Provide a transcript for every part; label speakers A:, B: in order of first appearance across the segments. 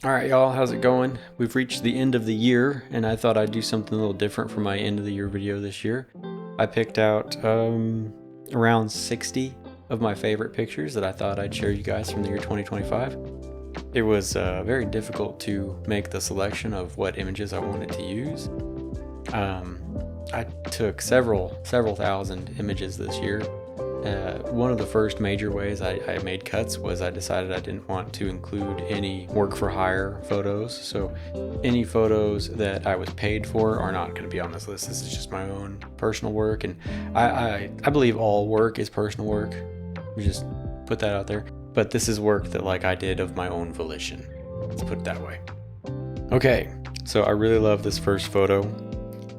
A: Alright y'all, how's it going? We've reached the end of the year, and I thought I'd do something a little different for my end of the year video this year. I picked out around 60 of my favorite pictures that I thought I'd share you guys from the year 2025. It was very difficult to make the selection of what images I wanted to use. I took several thousand images this year. One of the first major ways I made cuts was I decided I didn't want to include any work for hire photos. So any photos that I was paid for are not going to be on this list. This is just my own personal work, and I believe all work is personal work. We just put that out there. But this is work that I did of my own volition. Let's put it that way. Okay, so I really love this first photo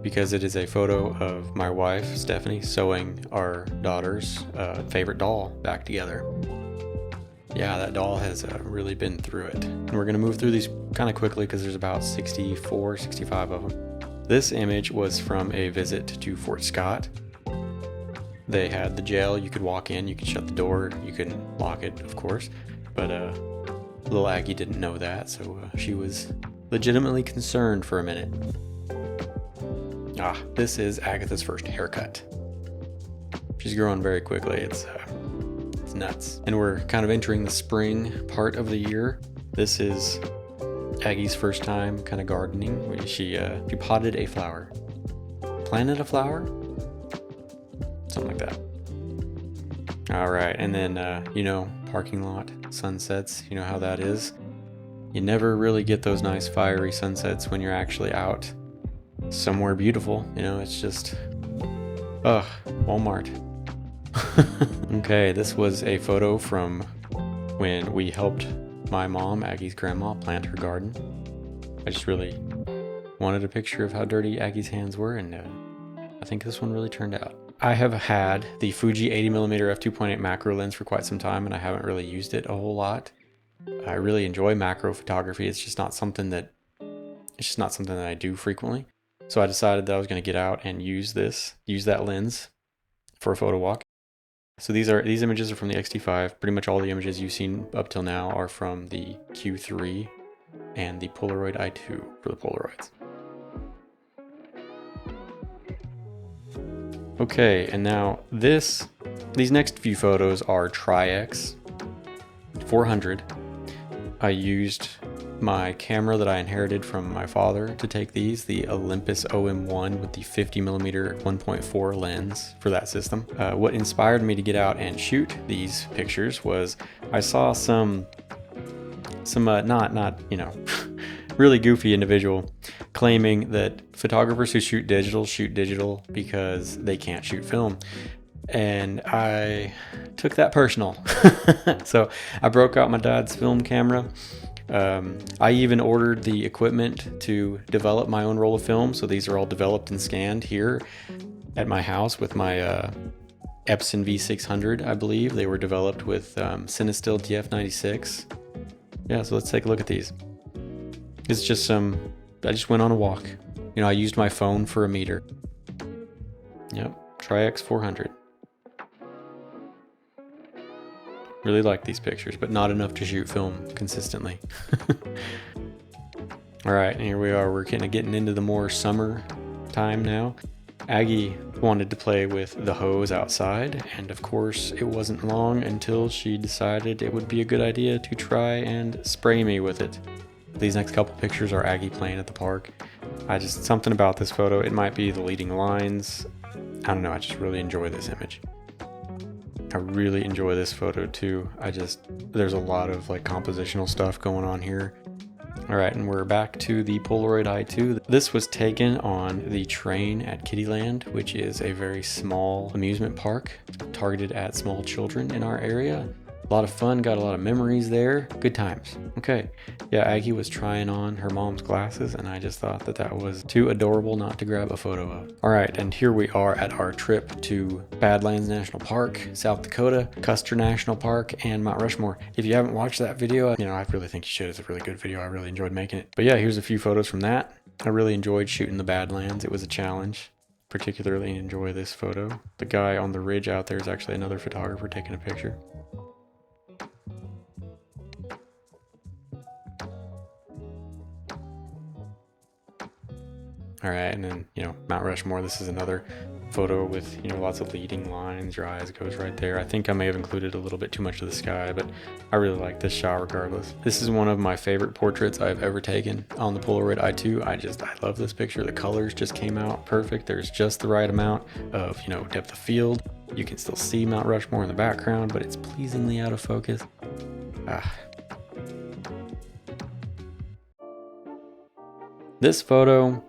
A: because it is a photo of my wife, Stephanie, sewing our daughter's favorite doll back together. Yeah, that doll has really been through it. And we're gonna move through these kind of quickly because there's about 64, 65 of them. This image was from a visit to Fort Scott. They had the jail. You could walk in, you could shut the door, you couldn't lock it, of course. But little Aggie didn't know that, so she was legitimately concerned for a minute. This is Agatha's first haircut. She's growing very quickly. It's nuts. And we're kind of entering the spring part of the year. This is Aggie's first time kind of gardening. She potted a flower. Planted a flower? Something like that. All right, and then, parking lot sunsets. You know how that is. You never really get those nice fiery sunsets when you're actually out somewhere beautiful. It's just Walmart. Okay, this was a photo from when we helped my mom, Aggie's grandma, plant her garden. I just really wanted a picture of how dirty Aggie's hands were, and I think this one really turned out. I have had the Fuji 80mm f2.8 macro lens for quite some time, and I haven't really used it a whole lot. I really enjoy macro photography. It's just not something that I do frequently. So I decided that I was going to get out and use that lens for a photo walk. So these images are from the XT-5. Pretty much all the images you've seen up till now are from the Q3 and the Polaroid I-2 for the Polaroids. Okay, and now these next few photos are Tri-X 400. I used my camera that I inherited from my father to take these, the Olympus OM-1 with the 50mm 1.4 lens for that system. What inspired me to get out and shoot these pictures was I saw some not really goofy individual claiming that photographers who shoot digital because they can't shoot film. And I took that personal. So I broke out my dad's film camera. I even ordered the equipment to develop my own roll of film. So these are all developed and scanned here at my house with my Epson V600, I believe. They were developed with Cinestill TF96. Yeah, so let's take a look at these. It's just I just went on a walk. I used my phone for a meter. Yep, Tri-X 400. Really like these pictures, but not enough to shoot film consistently. All right, and here we are. We're kind of getting into the more summer time now. Aggie wanted to play with the hose outside, and of course it wasn't long until she decided it would be a good idea to try and spray me with it. These next couple pictures are Aggie playing at the park. Something about this photo, it might be the leading lines. I don't know, I just really enjoy this image. I really enjoy this photo too. There's a lot of compositional stuff going on here. All right, and we're back to the Polaroid I-2. This was taken on the train at Kittyland, which is a very small amusement park targeted at small children in our area. A lot of fun, got a lot of memories there. Good times. Okay, yeah, Aggie was trying on her mom's glasses, and I just thought that was too adorable not to grab a photo of. All right, and here we are at our trip to Badlands National Park, South Dakota, Custer National Park, and Mount Rushmore. If you haven't watched that video, I really think you should. It's a really good video. I really enjoyed making it. But yeah, here's a few photos from that. I really enjoyed shooting the Badlands. It was a challenge. Particularly enjoy this photo. The guy on the ridge out there is actually another photographer taking a picture. All right, and then, you know, Mount Rushmore. This is another photo with, you know, lots of leading lines. Your eyes goes right there. I think I may have included a little bit too much of the sky, but I really like this shot regardless. This is one of my favorite portraits I've ever taken on the Polaroid I-2. I love this picture. The colors just came out perfect. There's just the right amount of, you know, depth of field. You can still see Mount Rushmore in the background, but it's pleasingly out of focus. This photo,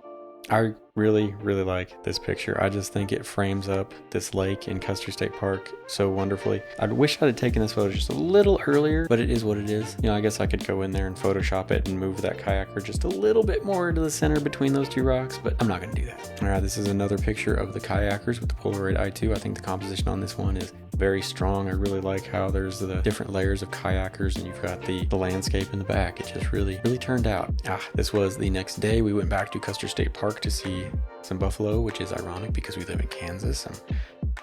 A: I really like this picture. I just think it frames up this lake in Custer State Park so wonderfully. I wish I'd have taken this photo just a little earlier, but it is what it is. You know, I guess I could go in there and Photoshop it and move that kayaker just a little bit more into the center between those two rocks, but I'm not gonna do that. All right, this is another picture of the kayakers with the Polaroid I-2. I think the composition on this one is very strong. I really like how there's the different layers of kayakers and you've got the landscape in the back. It just really turned out. This was the next day. We went back to Custer State Park to see some buffalo, which is ironic because we live in Kansas. I'm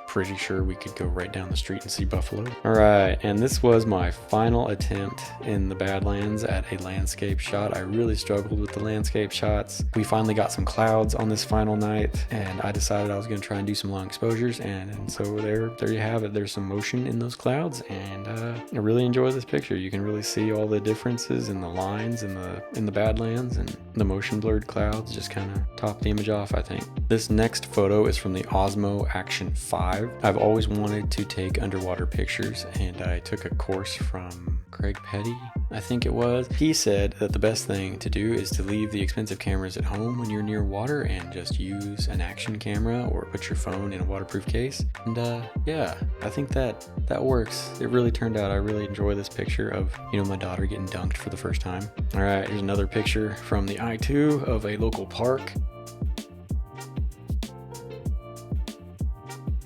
A: pretty sure we could go right down the street and see buffalo. All right, and this was my final attempt in the Badlands at a landscape shot. I really struggled with the landscape shots. We finally got some clouds on this final night, and I decided I was going to try and do some long exposures, and so there you have it. There's some motion in those clouds, and I really enjoy this picture. You can really see all the differences in the lines in the Badlands, and the motion blurred clouds just kind of top the image off, I think. This next photo is from the Osmo Action 5. I've always wanted to take underwater pictures, and I took a course from Craig Petty, I think it was. He said that the best thing to do is to leave the expensive cameras at home when you're near water and just use an action camera or put your phone in a waterproof case. And yeah, I think that works. It really turned out. I really enjoy this picture of, you know, my daughter getting dunked for the first time. All right, here's another picture from the I-2 of a local park.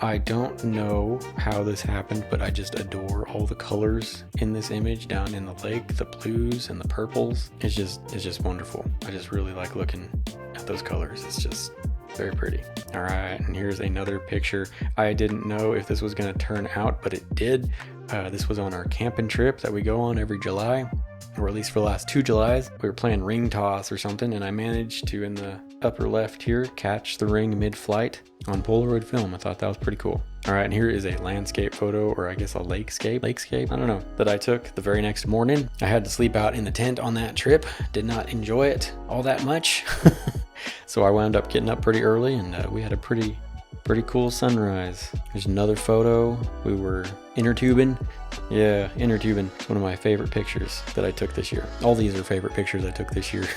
A: I don't know how this happened, but I just adore all the colors in this image down in the lake, the blues and the purples. It's just wonderful. I just really like looking at those colors. It's just very pretty. All right, and here's another picture. I didn't know if this was going to turn out, but it did. This was on our camping trip that we go on every July, or at least for the last 2 Julys. We were playing ring toss or something, and I managed to, in the upper left here, catch the ring mid-flight on Polaroid film. I thought that was pretty cool. All right, and here is a landscape photo, or I guess a lakescape, I don't know, that I took the very next morning. I had to sleep out in the tent on that trip. Did not enjoy it all that much. So I wound up getting up pretty early, and we had a pretty cool sunrise. There's another photo. We were inner tubing. Yeah, inner tubing. It's one of my favorite pictures that I took this year. All these are favorite pictures I took this year.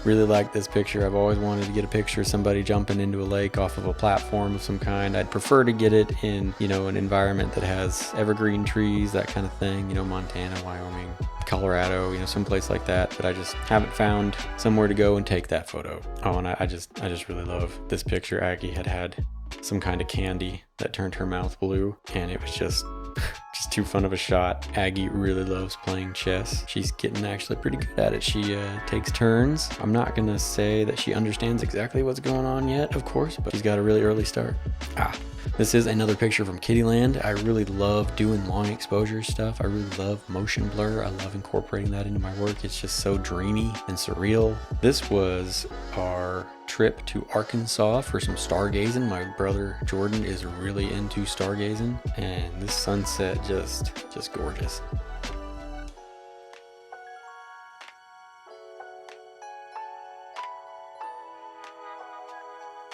A: Really like this picture. I've always wanted to get a picture of somebody jumping into a lake off of a platform of some kind. I'd prefer to get it in, you know, an environment that has evergreen trees, that kind of thing, you know, Montana, Wyoming, Colorado, you know, someplace like that, but I just haven't found somewhere to go and take that photo. Oh, and I just really love this picture. Aggie had some kind of candy that turned her mouth blue, and it was just too fun of a shot. Aggie really loves playing chess. She's getting actually pretty good at it. She takes turns. I'm not gonna say that she understands exactly what's going on yet, of course, but she's got a really early start. This is another picture from Kittyland. I really love doing long exposure stuff. I really love motion blur. I love incorporating that into my work. It's just so dreamy and surreal. This was our trip to Arkansas for some stargazing. My brother Jordan is really into stargazing, and this sunset just gorgeous.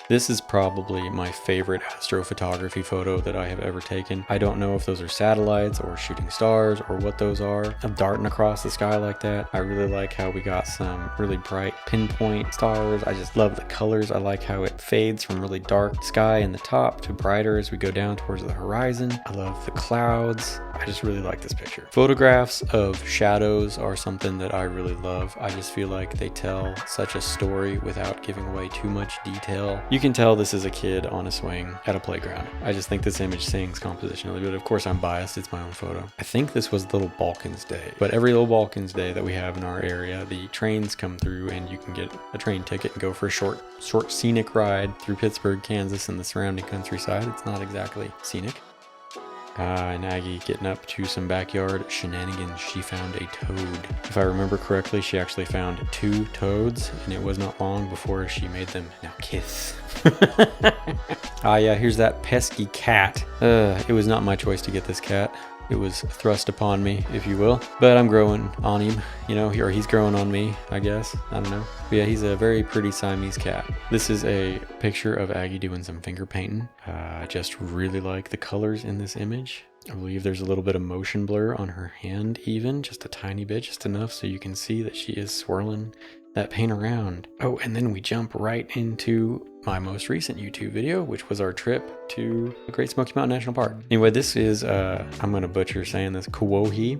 A: This is probably my favorite astrophotography photo that I have ever taken. I don't know if those are satellites or shooting stars or what those are. I'm darting across the sky like that. I really like how we got some really bright pinpoint stars. I just love the colors. I like how it fades from really dark sky in the top to brighter as we go down towards the horizon. I love the clouds. I just really like this picture. Photographs of shadows are something that I really love. I just feel like they tell such a story without giving away too much detail. You can tell this is a kid on a swing at a playground. I just think this image sings compositionally, but of course I'm biased. It's my own photo. I think this was Little Balkans Day, but every Little Balkans Day that we have in our area, the trains come through and you can get a train ticket and go for a short scenic ride through Pittsburgh, Kansas and the surrounding countryside. It's not exactly scenic. And Aggie getting up to some backyard shenanigans. She found a toad. If I remember correctly, she actually found 2 toads, and it was not long before she made them now kiss. Ah, yeah, here's that pesky cat. It was not my choice to get this cat. It was thrust upon me, if you will. But I'm growing on him, you know, or he's growing on me, I guess. I don't know. But yeah, he's a very pretty Siamese cat. This is a picture of Aggie doing some finger painting. I just really like the colors in this image. I believe there's a little bit of motion blur on her hand even, just a tiny bit, just enough so you can see that she is swirling that paint around. Oh, and then we jump right into my most recent YouTube video, which was our trip to the Great Smoky Mountain National Park. Anyway, this is, I'm gonna butcher saying this, Kuohi.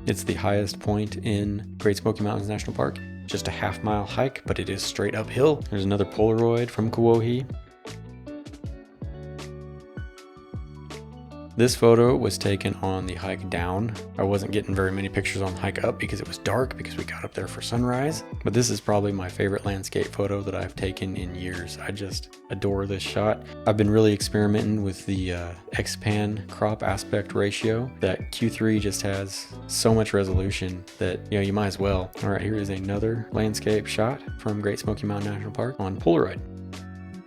A: It's the highest point in Great Smoky Mountains National Park. Just a half-mile hike, but it is straight uphill. There's another Polaroid from Kuohi. This photo was taken on the hike down. I wasn't getting very many pictures on the hike up because it was dark because we got up there for sunrise. But this is probably my favorite landscape photo that I've taken in years. I just adore this shot. I've been really experimenting with the X-Pan crop aspect ratio. That Q3 just has so much resolution that, you know, you might as well. All right, here is another landscape shot from Great Smoky Mountain National Park on Polaroid.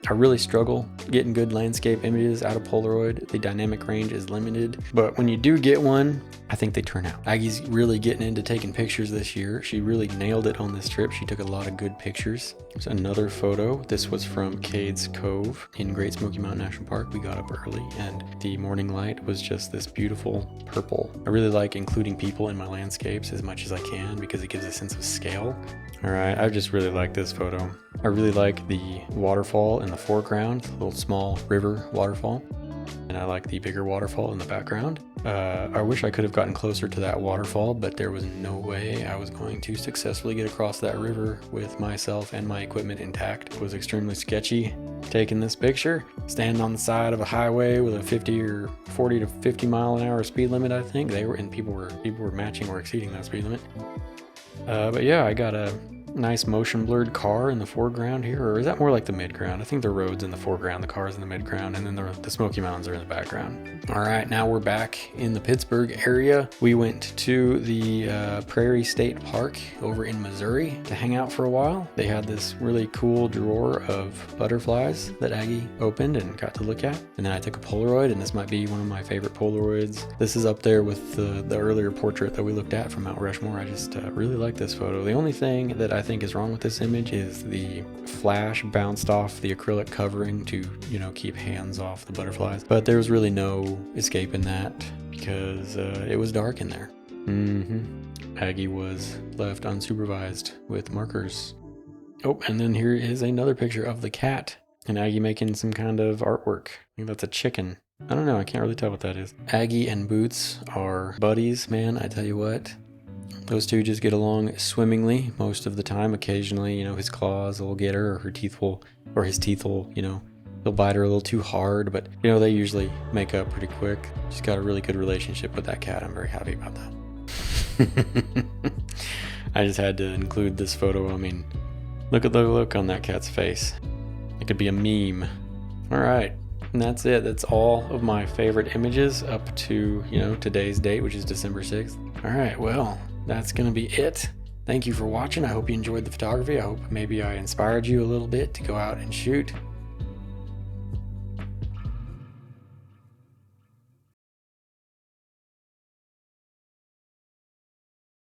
A: I really struggle getting good landscape images out of Polaroid. The dynamic range is limited, but when you do get one, I think they turn out. Aggie's really getting into taking pictures this year. She really nailed it on this trip. She took a lot of good pictures. There's another photo. This was from Cades Cove in Great Smoky Mountain National Park. We got up early and the morning light was just this beautiful purple. I really like including people in my landscapes as much as I can because it gives a sense of scale. All right, I just really like this photo. I really like the waterfall in the foreground, the little small river waterfall. And I like the bigger waterfall in the background. I wish I could have gotten closer to that waterfall, but there was no way I was going to successfully get across that river with myself and my equipment intact. It was extremely sketchy taking this picture, standing on the side of a highway with a 50 or 40 to 50 mile an hour speed limit, I think. People were matching or exceeding that speed limit. But yeah, I got a nice motion blurred car in the foreground here, or is that more like the midground? I think the road's in the foreground, the car's in the midground, and then the Smoky Mountains are in the background. All right, now we're back in the Pittsburgh area. We went to the Prairie State Park over in Missouri to hang out for a while. They had this really cool drawer of butterflies that Aggie opened and got to look at. And then I took a Polaroid, and this might be one of my favorite Polaroids. This is up there with the earlier portrait that we looked at from Mount Rushmore. I just really like this photo. The only thing that I think is wrong with this image is the flash bounced off the acrylic covering to, you know, keep hands off the butterflies. But there was really no escaping that because it was dark in there. Aggie was left unsupervised with markers. Oh, and then here is another picture of the cat and Aggie making some kind of artwork. I think that's a chicken. I don't know, I can't really tell what that is. Aggie and Boots are buddies, man, I tell you what. Those two just get along swimmingly most of the time. Occasionally, you know, his claws will get her, or his teeth will, you know, he'll bite her a little too hard, but, you know, they usually make up pretty quick. She's got a really good relationship with that cat. I'm very happy about that. I just had to include this photo. I mean, look at the look on that cat's face. It could be a meme. All right. And that's it. That's all of my favorite images up to, you know, today's date, which is December 6th. All right. Well, that's going to be it. Thank you for watching. I hope you enjoyed the photography. I hope maybe I inspired you a little bit to go out and shoot.